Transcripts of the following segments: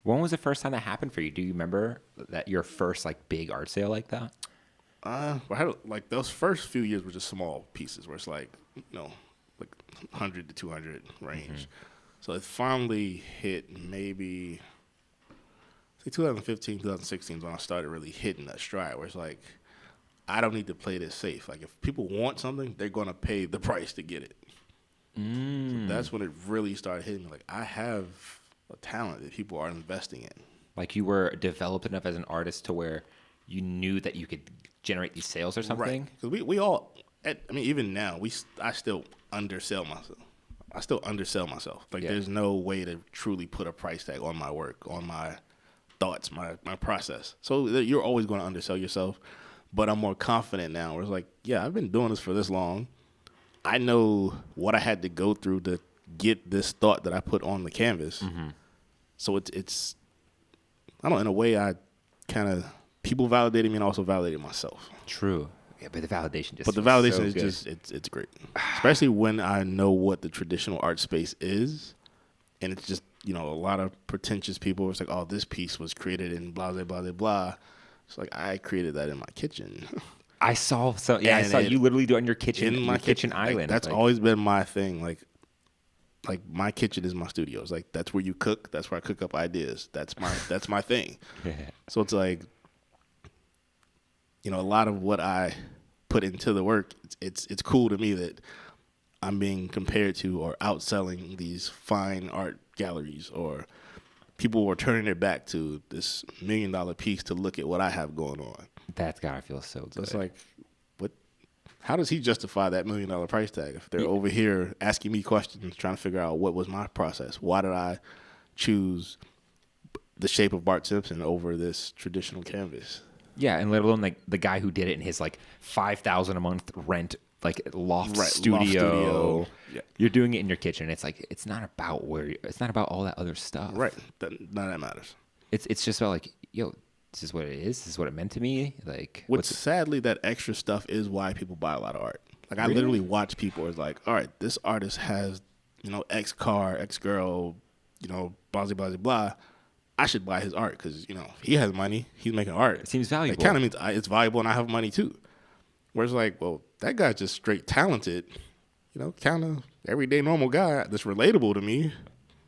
When was the first time that happened for you? Do you remember that your first like big art sale like that? I had like those first few years were just small pieces where it's like, like 100 to 200 range. So it finally hit maybe, say 2015, 2016 is when I started really hitting that stride where it's like, I don't need to play this safe. Like if people want something, they're going to pay the price to get it. So that's when it really started hitting me. Like I have a talent that people are investing in. Like you were developed enough as an artist to where you knew that you could generate these sales or something? Right. Because we all, even now, I still undersell myself. Like there's no way to truly put a price tag on my work, on my thoughts, my process. So you're always going to undersell yourself. But I'm more confident now where it's like, yeah, I've been doing this for this long. I know what I had to go through to get this thought that I put on the canvas. So it's I don't know, in a way I kind of, people validated me and also validated myself. True. Yeah, but the validation just But the validation is just, it's great. Especially when I know what the traditional art space is. And it's just, a lot of pretentious people. It's like, oh, this piece was created in blah, blah, blah, blah. It's like, I created that in my kitchen. I saw you literally do it in your kitchen, in my kitchen island. Like, that's always been my thing. Like my kitchen is my studio. It's like, that's where you cook. That's where I cook up ideas. That's my thing. Yeah. So it's like, a lot of what I put into the work, it's cool to me that I'm being compared to or outselling these fine art galleries, or people were turning their back to this $1 million piece to look at what I have going on. That's gotta feel so good. So it's like, what? How does he justify that $1 million price tag if they're over here asking me questions, trying to figure out what was my process? Why did I choose the shape of Bart Simpson over this traditional canvas? Yeah, and let alone like the guy who did it in his like $5,000 a month rent like loft studio. Loft studio. Yeah. You're doing it in your kitchen. It's like it's not about all that other stuff. Right. None of that matters. It's just about like, yo, this is what it is. This is what it meant to me. Like, sadly, that extra stuff is why people buy a lot of art. Like I literally watch people. It's like, all right, this artist has, X car, X girl, blah blah blah blah. I should buy his art because, he has money. He's making art. It seems valuable. It kind of means it's valuable and I have money too. Whereas like, well, that guy's just straight talented, kind of everyday normal guy that's relatable to me.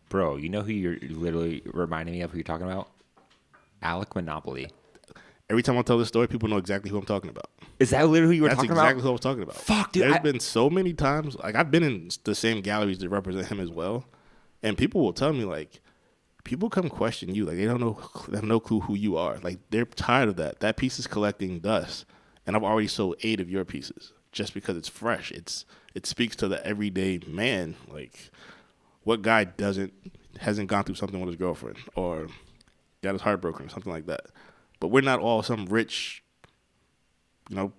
Bro, you know who you're literally reminding me of, who you're talking about? Alec Monopoly. Every time I tell this story, people know exactly who I'm talking about. Is that literally who you were talking about? That's exactly who I was talking about. Fuck, dude. There's been so many times, like I've been in the same galleries that represent him as well. And people will tell me like, people come question you. Like they have no clue who you are. Like they're tired of that. That piece is collecting dust. And I've already sold 8 of your pieces just because it's fresh. It speaks to the everyday man. Like what guy hasn't gone through something with his girlfriend or got his heart broken or something like that. But we're not all some rich,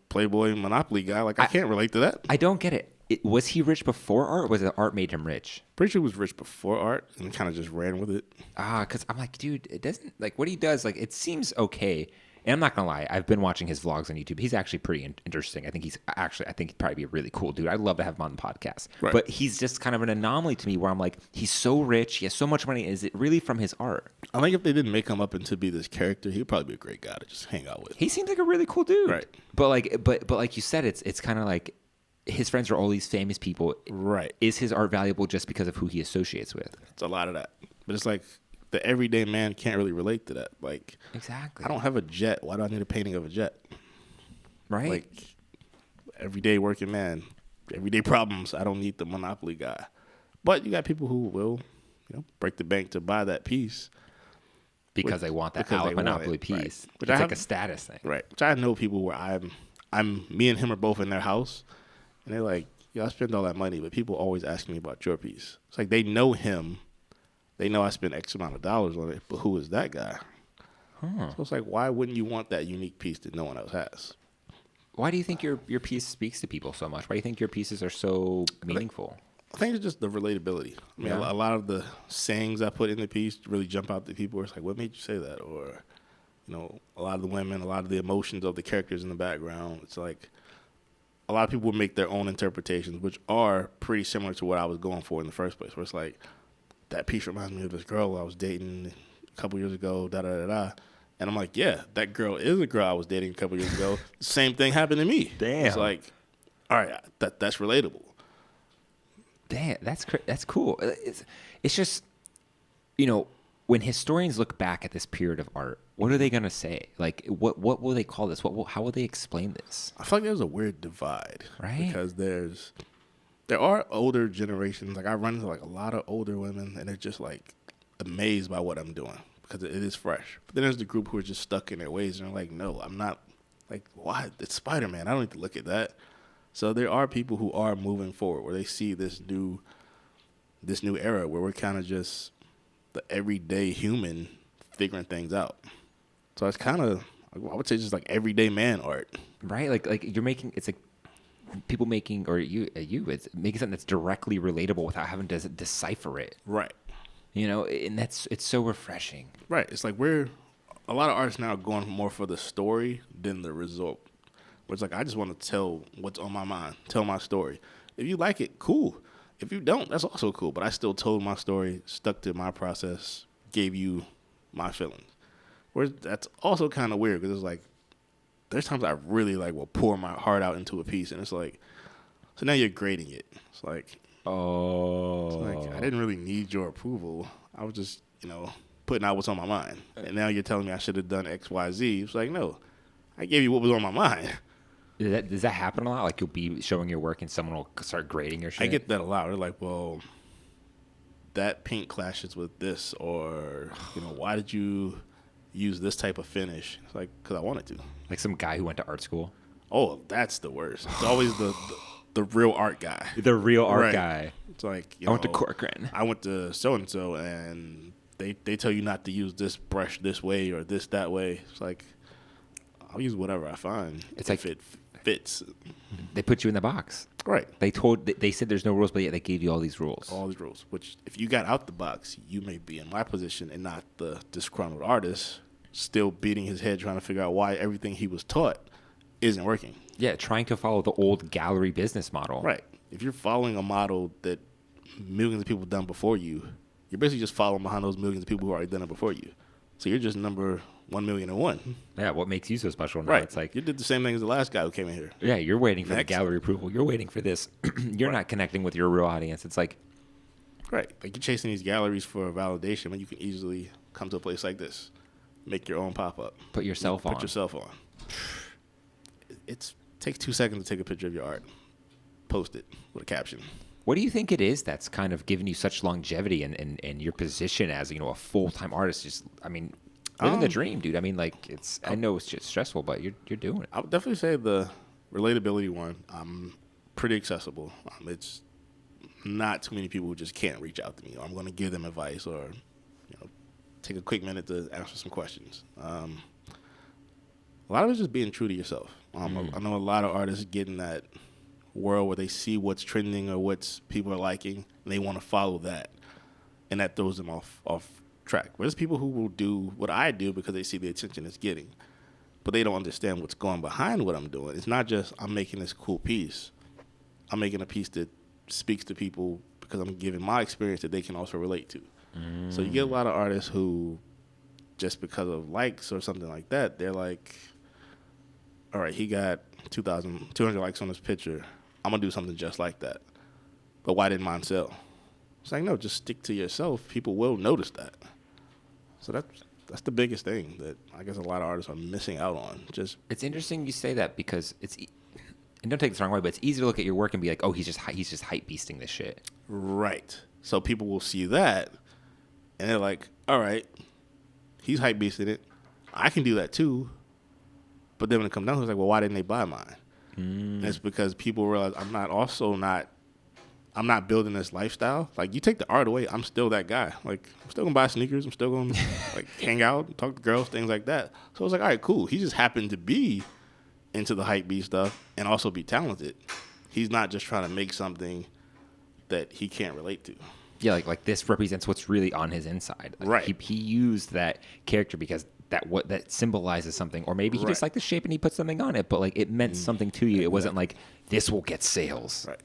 Playboy Monopoly guy. Like I can't relate to that. I don't get it. Was he rich before art, or was it art made him rich? Pretty sure he was rich before art and kind of just ran with it. Because I'm like, dude, it doesn't, like, what he does, like, it seems okay. And I'm not going to lie, I've been watching his vlogs on YouTube. He's actually pretty interesting. I think he'd probably be a really cool dude. I'd love to have him on the podcast. Right. But he's just kind of an anomaly to me where I'm like, he's so rich, he has so much money. Is it really from his art? I think if they didn't make him up into be this character, he'd probably be a great guy to just hang out with. He seems like a really cool dude. Right. But like you said, it's kind of like his friends are all these famous people. Right. Is his art valuable just because of who he associates with? It's a lot of that. But it's like the everyday man can't really relate to that. Like, exactly. I don't have a jet. Why do I need a painting of a jet? Right. Like, everyday working man, everyday problems. I don't need the Monopoly guy. But you got people who will, break the bank to buy that piece. Because they want that Alec Monopoly piece. Right. It's like a status thing. Right. Which I know people where me and him are both in their house. And they're like, I spend all that money, but people always ask me about your piece. It's like they know him. They know I spent X amount of dollars on it, but who is that guy? So it's like, why wouldn't you want that unique piece that no one else has? Why do you think your piece speaks to people so much? Why do you think your pieces are so meaningful? I think it's just the relatability. I mean, a lot of the sayings I put in the piece really jump out to people. It's like, what made you say that? Or, a lot of the women, a lot of the emotions of the characters in the background. It's like a lot of people make their own interpretations, which are pretty similar to what I was going for in the first place. Where it's like, that piece reminds me of this girl I was dating a couple years ago, da-da-da-da. And I'm like, yeah, that girl is a girl I was dating a couple years ago. Same thing happened to me. Damn. It's like, all right, that's relatable. Damn, that's cool. It's just, you know, when historians look back at this period of art, what are they gonna say? Like, what will they call this? How will they explain this? I feel like there's a weird divide, right? Because there are older generations. Like I run into like a lot of older women, and they're just like amazed by what I'm doing because it is fresh. But then there's the group who are just stuck in their ways and they're like, no, I'm not. Like, why? It's Spider-Man. I don't need to look at that. So there are people who are moving forward where they see this new era where we're kind of just the everyday human figuring things out. So it's kind of, I would say, just like everyday man art, right? Like you're making, it's like people making, or it's making something that's directly relatable without having to decipher it, right? You know, and it's so refreshing, right? It's like a lot of artists now are going more for the story than the result. Where it's like, I just want to tell what's on my mind, tell my story. If you like it, cool. If you don't, that's also cool. But I still told my story, stuck to my process, gave you my feelings. Whereas that's also kind of weird because it's like, there's times I really like will pour my heart out into a piece, and it's like, so now you're grading it. It's like, I didn't really need your approval. I was just, putting out what's on my mind. And now you're telling me I should have done X, Y, Z. It's like, no, I gave you what was on my mind. Does that happen a lot? Like you'll be showing your work and someone will start grading your shit? I get that a lot. They're like, well, that paint clashes with this, or, why did you use this type of finish? It's like, because I wanted to. Like some guy who went to art school? Oh, that's the worst. It's always the real art guy. The real art guy. It's like, I went to Corcoran. I went to so-and-so, and they tell you not to use this brush this way or this that way. It's like, I'll use whatever I find. It's if it fits. They put you in the box. Right. They said there's no rules, but yet they gave you all these rules. All these rules, which if you got out the box, you may be in my position and not the disgruntled artist still beating his head trying to figure out why everything he was taught isn't working. Yeah, trying to follow the old gallery business model. Right. If you're following a model that millions of people have done before you, you're basically just following behind those millions of people who already done it before you. So you're just number 1,000,001. Yeah, what makes you so special now? Right. It's like you did the same thing as the last guy who came in here. Yeah, you're waiting for Next. the gallery approval. You're waiting for this. You're not connecting with your real audience. It's like, right. Like you're chasing these galleries for validation when you can easily come to a place like this, make your own pop-up. Put yourself on. Put yourself on. It takes 2 seconds to take a picture of your art, post it with a caption. What do you think it is that's kind of given you such longevity and your position as, a full-time artist? Just, living the dream, dude. I know it's just stressful, but you're doing it. I would definitely say the relatability one. I'm pretty accessible. It's not too many people who just can't reach out to me. Or I'm going to give them advice or, take a quick minute to answer some questions. A lot of it's just being true to yourself. I know a lot of artists get in that world where they see what's trending or what people are liking, and they want to follow that, and that throws them off track. Whereas people who will do what I do because they see the attention it's getting, but they don't understand what's going behind what I'm doing. It's not just I'm making this cool piece. I'm making a piece that speaks to people because I'm giving my experience that they can also relate to. So you get a lot of artists who, just because of likes or something like that, they're like, all right, he got 200 likes on this picture. I'm going to do something just like that. But why didn't mine sell? It's like, no, just stick to yourself. People will notice that. So that's the biggest thing that I guess a lot of artists are missing out on. It's interesting you say that because and don't take this the wrong way, but it's easy to look at your work and be like, oh, he's just hype beasting this shit. Right. So people will see that, and they're like, all right, he's hype beasting it. I can do that too. But then when it comes down to it, it's like, well, why didn't they buy mine? And it's because people realize I'm not building this lifestyle. Like, you take the art away, I'm still that guy. Like, I'm still going to buy sneakers. I'm still going to, hang out, talk to girls, things like that. So I was like, all right, cool. He just happened to be into the hype beast stuff and also be talented. He's not just trying to make something that he can't relate to. Yeah, like this represents what's really on his inside. Like right. He used that character because that symbolizes something, or maybe he just liked the shape and he put something on it, but it meant something to you. It wasn't like this will get sales. Right.